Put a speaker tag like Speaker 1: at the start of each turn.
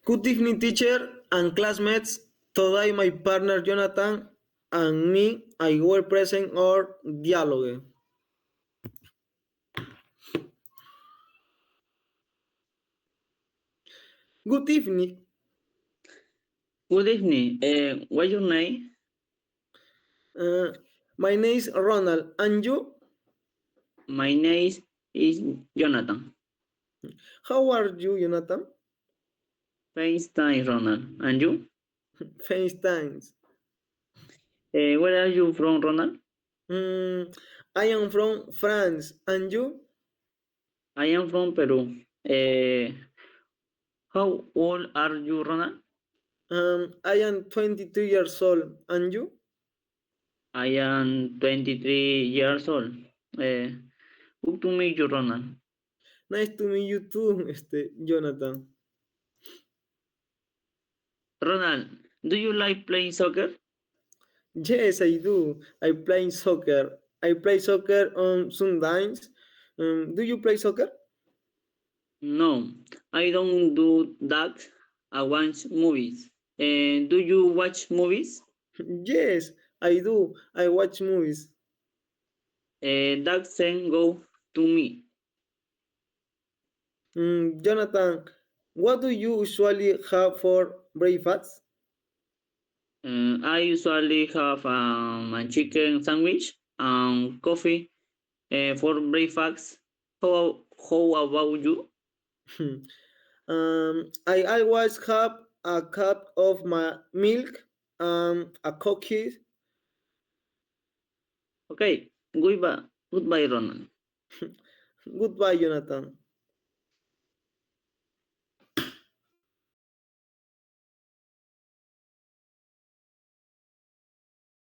Speaker 1: Good evening, teacher and classmates. Today, my partner Jonathan and me, I will present our dialogue. Good evening.
Speaker 2: Good evening. What's your name?
Speaker 1: Uh, my name is Ronald, and you?
Speaker 2: My name is Jonathan.
Speaker 1: How are you, Jonathan?
Speaker 2: FaceTime Ronald. And you?
Speaker 1: FaceTimes.
Speaker 2: Where are you from, Ronald?
Speaker 1: Mm, I am from France, and you?
Speaker 2: I am from Peru. How old are you, Ronald?
Speaker 1: I am 22 years old, and you?
Speaker 2: I am 23 years old. Uh, good to meet you, Ronald.
Speaker 1: Nice to meet you too, Jonathan.
Speaker 2: Ronald, do you like playing soccer?
Speaker 1: Yes, I do. I play soccer. I play soccer on Sundays. Do you play soccer?
Speaker 2: No, I don't do that. I watch movies. Do you watch movies?
Speaker 1: Yes, I do. I watch movies.
Speaker 2: That same go to me.
Speaker 1: Jonathan, what do you usually have for breakfast?
Speaker 2: I usually have a chicken sandwich and coffee for breakfast. How about you?
Speaker 1: I always have a cup of my milk and a cookie.
Speaker 2: Okay, goodbye, Ronald.
Speaker 1: Goodbye, Jonathan.